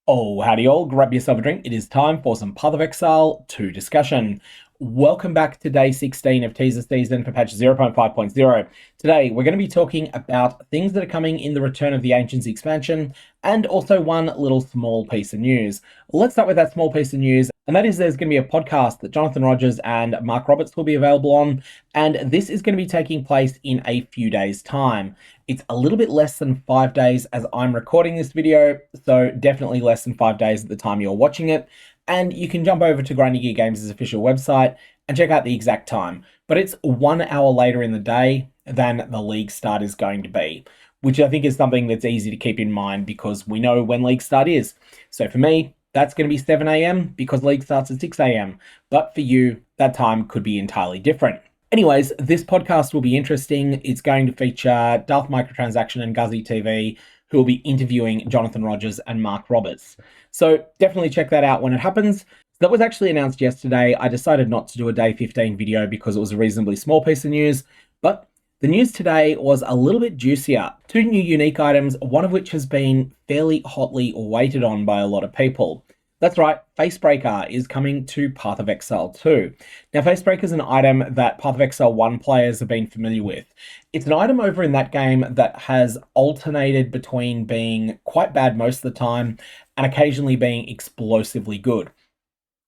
Oh, howdy all, grab yourself a drink. It is time for some Path of Exile 2 discussion. Welcome back to day 16 of Teasers season for patch 0.5.0. Today, we're going to be talking about things that are coming in the Return of the Ancients expansion, and also one little small piece of news. Let's start with that small piece of news, and that is there's going to be a podcast that Jonathan Rogers and Mark Roberts will be available on, and this is going to be taking place in a few days' time. It's a little bit less than 5 days as I'm recording this video, so definitely less than 5 days at the time you're watching it. And you can jump over to Grinding Gear Games' official website and check out the exact time. But it's 1 hour later in the day than the league start is going to be, which I think is something that's easy to keep in mind because we know when league start is. So for me, that's going to be 7 a.m. because league starts at 6 a.m. But for you, that time could be entirely different. Anyways, this podcast will be interesting. It's going to feature Darth Microtransaction and Guzzy TV, who will be interviewing Jonathan Rogers and Mark Roberts. So definitely check that out when it happens. That was actually announced yesterday. I decided not to do a day 15 video because it was a reasonably small piece of news, but the news today was a little bit juicier. 2 new unique items, one of which has been fairly hotly waited on by a lot of people. That's right, Facebreaker is coming to Path of Exile 2. Now, Facebreaker is an item that Path of Exile 1 players have been familiar with. It's an item over in that game that has alternated between being quite bad most of the time and occasionally being explosively good.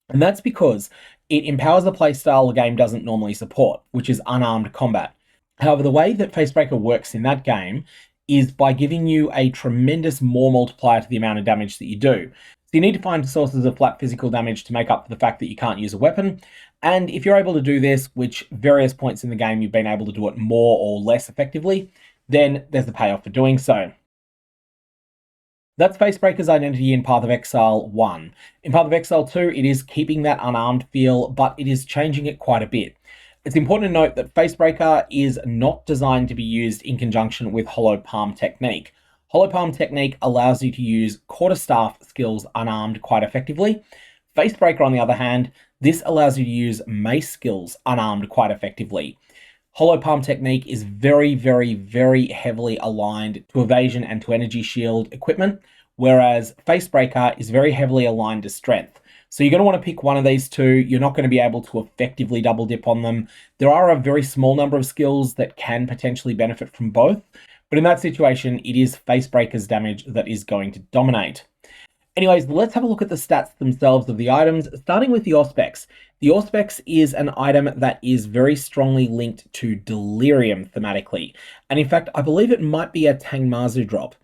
And that's because it empowers a playstyle the game doesn't normally support, which is unarmed combat. However, the way that Facebreaker works in that game is by giving you a tremendous more multiplier to the amount of damage that you do. So you need to find sources of flat physical damage to make up for the fact that you can't use a weapon. And if you're able to do this, which various points in the game you've been able to do it more or less effectively, then there's the payoff for doing so. That's Facebreaker's identity in Path of Exile 1. In Path of Exile 2, it is keeping that unarmed feel, but it is changing it quite a bit. It's important to note that Facebreaker is not designed to be used in conjunction with Hollow Palm Technique. Hollow Palm Technique allows you to use quarterstaff skills unarmed quite effectively. Facebreaker, on the other hand, this allows you to use mace skills unarmed quite effectively. Hollow Palm Technique is very, very, very heavily aligned to evasion and to energy shield equipment, whereas Facebreaker is very heavily aligned to strength. So you're going to want to pick one of these two. You're not going to be able to effectively double dip on them. There are a very small number of skills that can potentially benefit from both, but in that situation, it is Facebreaker's damage that is going to dominate. Anyways, let's have a look at the stats themselves of the items, starting with the Auspex. The Auspex is an item that is very strongly linked to Delirium thematically. And in fact, I believe it might be a Tangmazu drop.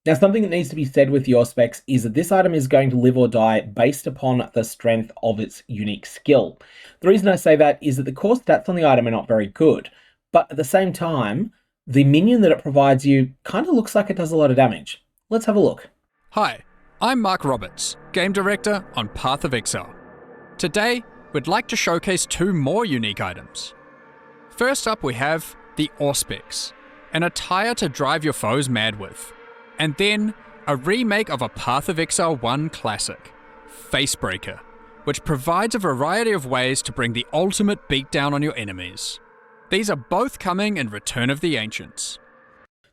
Now, something that needs to be said with the Auspex is that this item is going to live or die based upon the strength of its unique skill. The reason I say that is that the core stats on the item are not very good, but at the same time, the minion that it provides you kind of looks like it does a lot of damage. Let's have a look. Hi, I'm Mark Roberts, Game Director on Path of Exile. Today, we'd like to showcase 2 more unique items. First up we have the Auspex, an attire to drive your foes mad with. And then, a remake of a Path of Exile 1 classic, Facebreaker, which provides a variety of ways to bring the ultimate beatdown on your enemies. These are both coming in Return of the Ancients.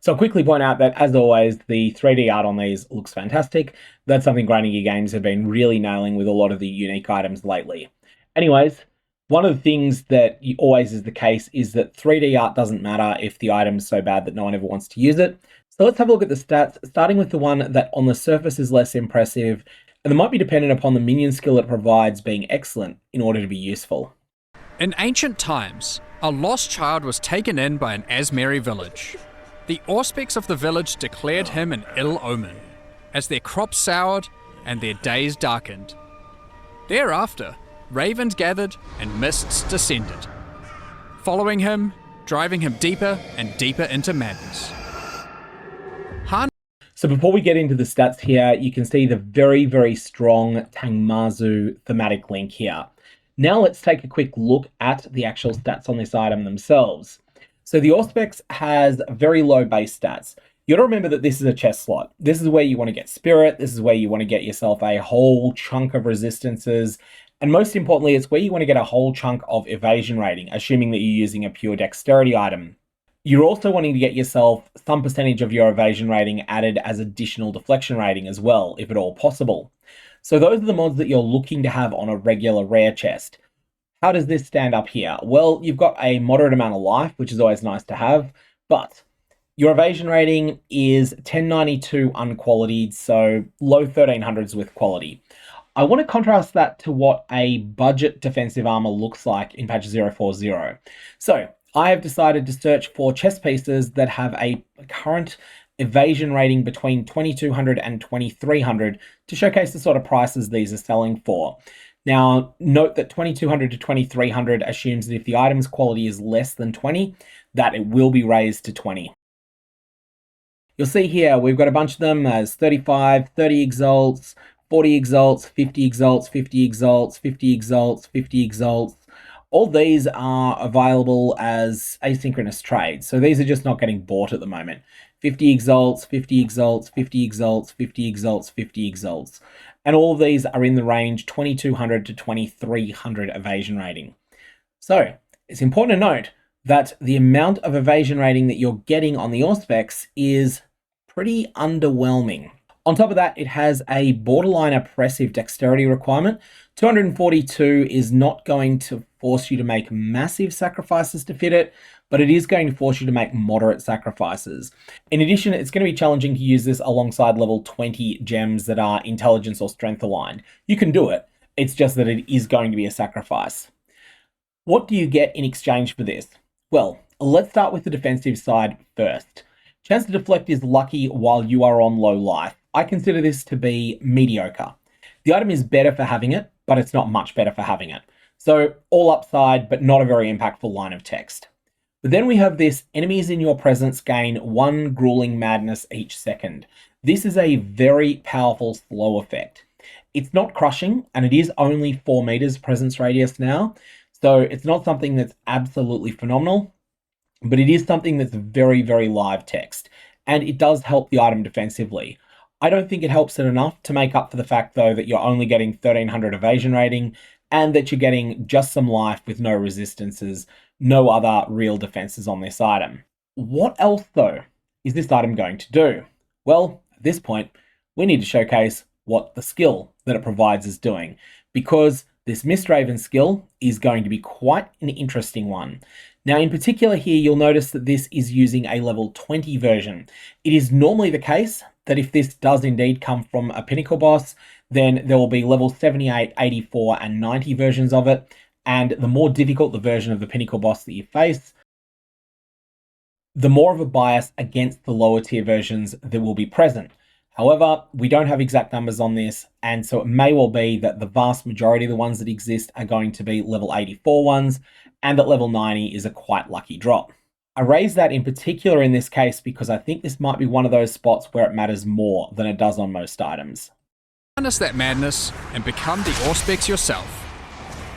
So I'll quickly point out that, as always, the 3D art on these looks fantastic. That's something Grinding Gear Games have been really nailing with a lot of the unique items lately. Anyways, one of the things that always is the case is that 3D art doesn't matter if the item's so bad that no one ever wants to use it. So let's have a look at the stats, starting with the one that on the surface is less impressive, and that might be dependent upon the minion skill it provides being excellent in order to be useful. In ancient times, a lost child was taken in by an Asmeri village. The Auspex of the village declared him an ill omen, as their crops soured and their days darkened. Thereafter, ravens gathered and mists descended, following him, driving him deeper and deeper into madness. So before we get into the stats here, you can see the very, very strong Tangmazu thematic link here. Now let's take a quick look at the actual stats on this item themselves. So the Auspex has very low base stats. You gotta remember that this is a chest slot. This is where you want to get spirit. This is where you want to get yourself a whole chunk of resistances. And most importantly, it's where you want to get a whole chunk of evasion rating, assuming that you're using a pure dexterity item. You're also wanting to get yourself some percentage of your evasion rating added as additional deflection rating as well, if at all possible. So those are the mods that you're looking to have on a regular rare chest. How does this stand up here? Well, you've got a moderate amount of life, which is always nice to have, but your evasion rating is 1092 unqualified, so low 1300s with quality. I want to contrast that to what a budget defensive armor looks like in patch 040. So I have decided to search for chest pieces that have a current evasion rating between 2200 and 2300 to showcase the sort of prices these are selling for. Now, note that 2200 to 2300 assumes that if the item's quality is less than 20, that it will be raised to 20. You'll see here, we've got a bunch of them as 35, 30 exalts, 40 exalts, 50 exalts, 50 exalts, 50 exalts, 50 exalts. All these are available as asynchronous trades. So these are just not getting bought at the moment. 50 exalts, 50 exalts, 50 exalts, 50 exalts, 50 exalts. And all of these are in the range 2200 to 2300 evasion rating. So it's important to note that the amount of evasion rating that you're getting on the Auspex is pretty underwhelming. On top of that, it has a borderline oppressive dexterity requirement. 242 is not going to force you to make massive sacrifices to fit it, but it is going to force you to make moderate sacrifices. In addition, it's going to be challenging to use this alongside level 20 gems that are intelligence or strength aligned. You can do it, it's just that it is going to be a sacrifice. What do you get in exchange for this? Well, let's start with the defensive side first. Chance to deflect is lucky while you are on low life. I consider this to be mediocre. The item is better for having it, but it's not much better for having it. So all upside, but not a very impactful line of text. But then we have this: enemies in your presence gain 1 Gruelling Madness each second. This is a very powerful slow effect. It's not crushing, and it is only 4 meters presence radius now. So it's not something that's absolutely phenomenal, but it is something that's very, very live text, and it does help the item defensively. I don't think it helps it enough to make up for the fact, though, that you're only getting 1300 evasion rating and that you're getting just some life with no resistances, no other real defenses on this item. What else, though, is this item going to do? Well, at this point, we need to showcase what the skill that it provides is doing, because this Mistraven skill is going to be quite an interesting one. Now, in particular here, you'll notice that this is using a level 20 version. It is normally the case that if this does indeed come from a pinnacle boss, then there will be level 78, 84, and 90 versions of it. And the more difficult the version of the pinnacle boss that you face, the more of a bias against the lower tier versions that will be present. However, we don't have exact numbers on this, and so it may well be that the vast majority of the ones that exist are going to be level 84 ones, and that level 90 is a quite lucky drop. I raise that in particular in this case because I think this might be one of those spots where it matters more than it does on most items. Harness that madness and become the Auspex yourself.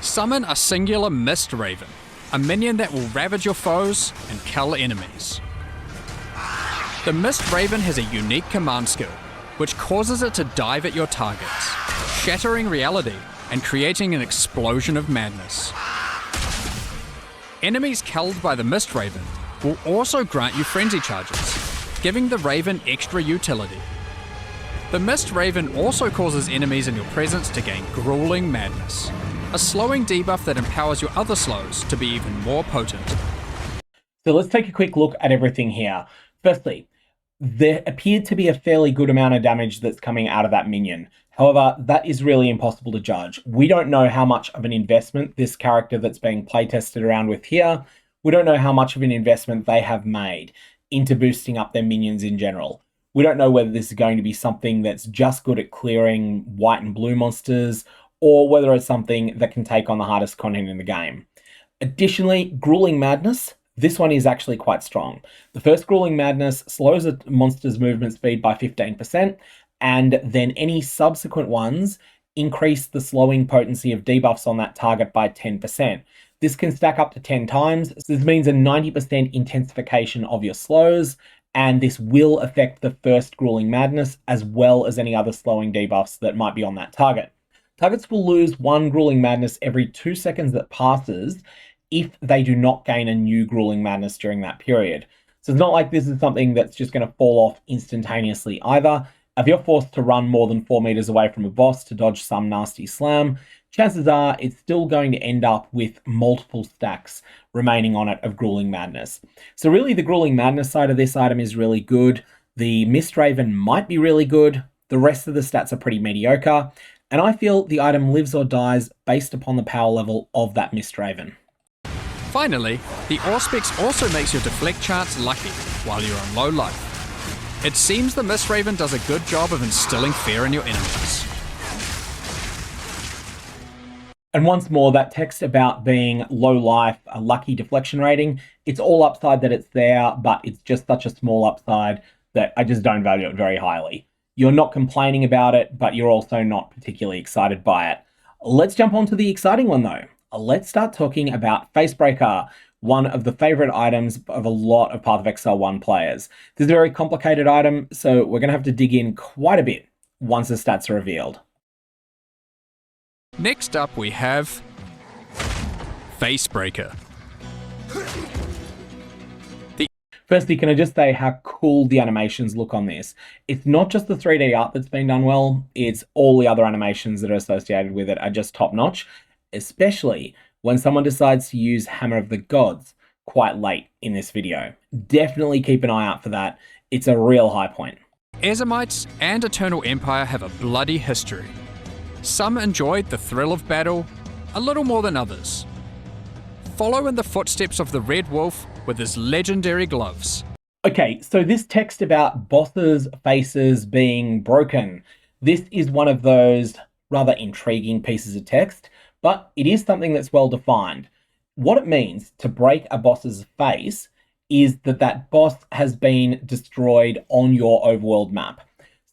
Summon a singular Mist Raven, a minion that will ravage your foes and kill enemies. The Mist Raven has a unique command skill, which causes it to dive at your targets, shattering reality and creating an explosion of madness. Enemies killed by the Mist Raven will also grant you frenzy charges, giving the Raven extra utility. The Mist Raven also causes enemies in your presence to gain Gruelling Madness, a slowing debuff that empowers your other slows to be even more potent. So let's take a quick look at everything here. Firstly, there appeared to be a fairly good amount of damage that's coming out of that minion. However, that is really impossible to judge. We don't know how much of an investment this character that's being playtested around with here, we don't know how much of an investment they have made into boosting up their minions in general. We don't know whether this is going to be something that's just good at clearing white and blue monsters, or whether it's something that can take on the hardest content in the game. Additionally, Gruelling Madness, this one is actually quite strong. The first Gruelling Madness slows a monster's movement speed by 15%, and then any subsequent ones increase the slowing potency of debuffs on that target by 10%. This can stack up to 10 times, so this means a 90% intensification of your slows, and this will affect the first Gruelling Madness as well as any other slowing debuffs that might be on that target. Targets will lose 1 Gruelling Madness every 2 seconds that passes if they do not gain a new Gruelling Madness during that period. So it's not like this is something that's just going to fall off instantaneously either. If you're forced to run more than 4 meters away from a boss to dodge some nasty slam, chances are it's still going to end up with multiple stacks remaining on it of Gruelling Madness. So really the Gruelling Madness side of this item is really good. The Mist Raven might be really good. The rest of the stats are pretty mediocre. And I feel the item lives or dies based upon the power level of that Mist Raven. Finally, the Auspex also makes your deflect chance lucky while you're on low life. It seems the Mist Raven does a good job of instilling fear in your enemies. And once more, that text about being low life, a lucky deflection rating, it's all upside that it's there, but it's just such a small upside that I just don't value it very highly. You're not complaining about it, but you're also not particularly excited by it. Let's jump on to the exciting one though. Let's start talking about Facebreaker, one of the favorite items of a lot of Path of Exile 1 players. This is a very complicated item, so we're going to have to dig in quite a bit once the stats are revealed. Next up we have Facebreaker. Firstly, can I just say how cool the animations look on this? It's not just the 3D art that's been done well, it's all the other animations that are associated with it are just top notch, especially when someone decides to use Hammer of the Gods quite late in this video. Definitely keep an eye out for that. It's a real high point. Ezamites and Eternal Empire have a bloody history. Some enjoyed the thrill of battle a little more than others. Follow in the footsteps of the Red Wolf with his legendary gloves. Okay, so this text about bosses' faces being broken, this is one of those rather intriguing pieces of text, but it is something that's well defined. What it means to break a boss's face is that that boss has been destroyed on your overworld map.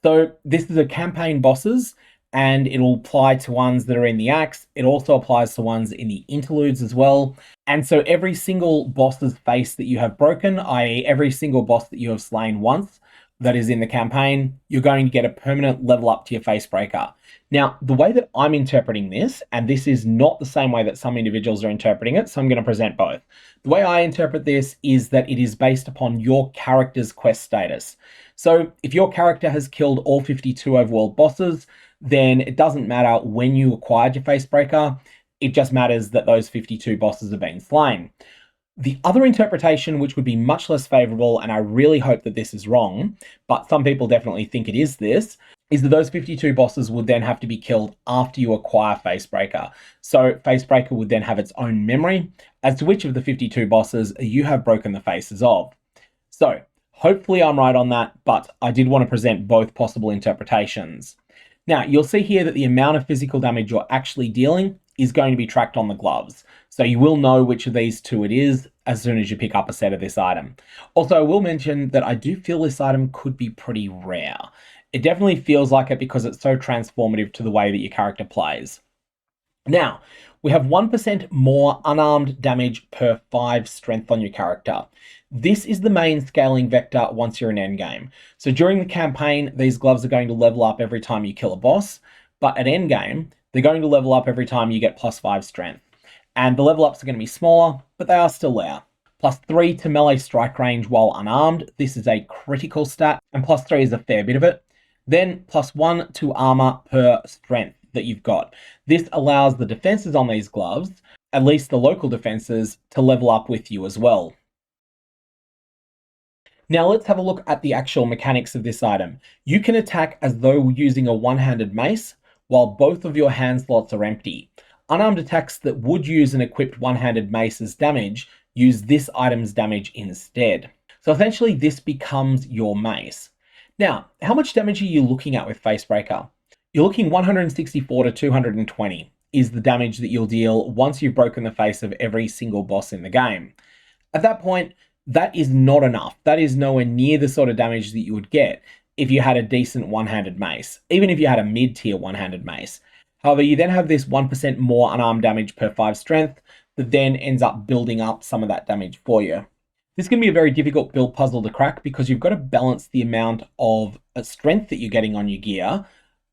So this is a campaign bosses, and it'll apply to ones that are in the acts. It also applies to ones in the interludes as well. And so every single boss's face that you have broken, i.e. every single boss that you have slain once that is in the campaign, you're going to get a permanent level up to your Facebreaker. Now, the way that I'm interpreting this, and this is not the same way that some individuals are interpreting it, so I'm going to present both. The way I interpret this is that it is based upon your character's quest status. So if your character has killed all 52 overworld bosses, then it doesn't matter when you acquired your Facebreaker, it just matters that those 52 bosses have been slain. The other interpretation, which would be much less favorable, and I really hope that this is wrong, but some people definitely think it is this, is that those 52 bosses would then have to be killed after you acquire Facebreaker. So Facebreaker would then have its own memory as to which of the 52 bosses you have broken the faces of. So hopefully I'm right on that, but I did want to present both possible interpretations. Now, you'll see here that the amount of physical damage you're actually dealing is going to be tracked on the gloves. So you will know which of these two it is as soon as you pick up a set of this item. Also, I will mention that I do feel this item could be pretty rare. It definitely feels like it because it's so transformative to the way that your character plays. Now, we have 1% more unarmed damage per 5 strength on your character. This is the main scaling vector once you're in endgame. So during the campaign, these gloves are going to level up every time you kill a boss, but at endgame, they're going to level up every time you get +5 strength. And the level ups are going to be smaller, but they are still there. +3 to melee strike range while unarmed. This is a critical stat, and +3 is a fair bit of it. Then +1 to armor per strength that you've got. This allows the defenses on these gloves, at least the local defenses, to level up with you as well. Now let's have a look at the actual mechanics of this item. You can attack as though using a one-handed mace while both of your hand slots are empty. Unarmed attacks that would use an equipped one-handed mace as damage use this item's damage instead. So essentially this becomes your mace. Now, how much damage are you looking at with Facebreaker? You're looking 164 to 220 is the damage that you'll deal once you've broken the face of every single boss in the game. At that point, that is not enough. That is nowhere near the sort of damage that you would get if you had a decent one-handed mace, even if you had a mid-tier one-handed mace. However, you then have this 1% more unarmed damage per 5 strength that then ends up building up some of that damage for you. This can be a very difficult build puzzle to crack because you've got to balance the amount of strength that you're getting on your gear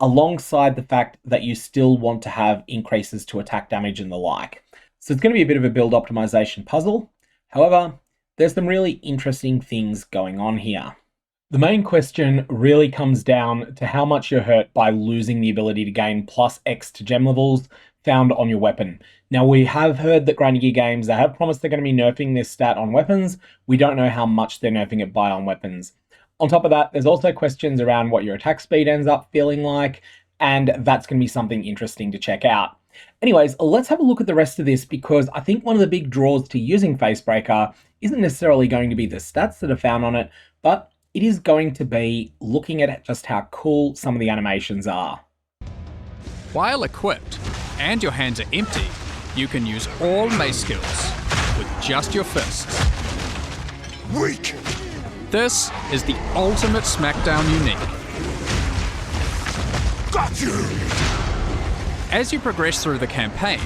alongside the fact that you still want to have increases to attack damage and the like. So it's going to be a bit of a build optimization puzzle. However, there's some really interesting things going on here. The main question really comes down to how much you're hurt by losing the ability to gain plus X to gem levels found on your weapon. Now, we have heard that Grinding Gear Games, they have promised they're going to be nerfing this stat on weapons. We don't know how much they're nerfing it by on weapons. On top of that, there's also questions around what your attack speed ends up feeling like, and that's going to be something interesting to check out. Anyways, let's have a look at the rest of this, because I think one of the big draws to using Facebreaker isn't necessarily going to be the stats that are found on it, but it is going to be looking at just how cool some of the animations are. While equipped and your hands are empty, you can use all mace skills with just your fists. Weak! This is the ultimate Smackdown unique. Got you! As you progress through the campaign,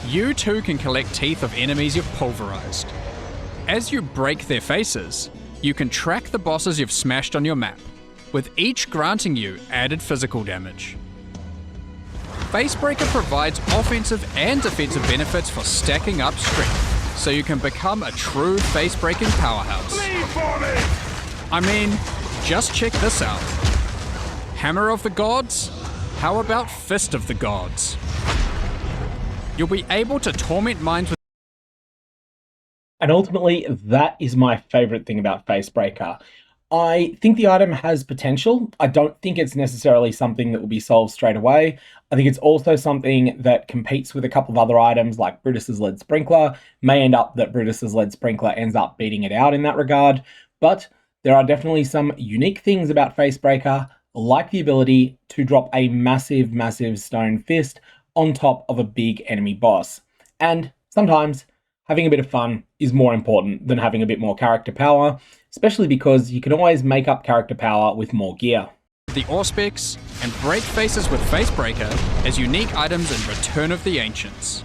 you too can collect teeth of enemies you've pulverized. As you break their faces, you can track the bosses you've smashed on your map, with each granting you added physical damage. Facebreaker provides offensive and defensive benefits for stacking up strength, so you can become a true face-breaking powerhouse. I mean, just check this out. Hammer of the Gods? How about Fist of the Gods? You'll be able to torment minds with... And ultimately, that is my favorite thing about Facebreaker. I think the item has potential. I don't think it's necessarily something that will be solved straight away. I think it's also something that competes with a couple of other items like Brutus's Lead Sprinkler. May end up that Brutus's Lead Sprinkler ends up beating it out in that regard. But there are definitely some unique things about Facebreaker, like the ability to drop a massive, massive stone fist on top of a big enemy boss. And sometimes having a bit of fun is more important than having a bit more character power, especially because you can always make up character power with more gear. The Auspex and break faces with Facebreaker as unique items in Return of the Ancients.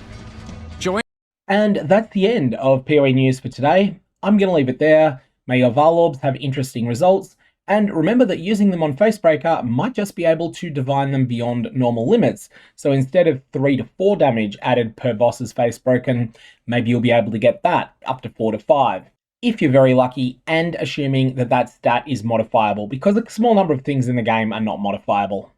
And that's the end of POE news for today. I'm going to leave it there. May your Varlorbs have interesting results, and remember that using them on Facebreaker might just be able to divine them beyond normal limits. So instead of 3 to 4 damage added per boss's face broken, maybe you'll be able to get that up to 4 to 5. If you're very lucky, and assuming that that stat is modifiable, because a small number of things in the game are not modifiable.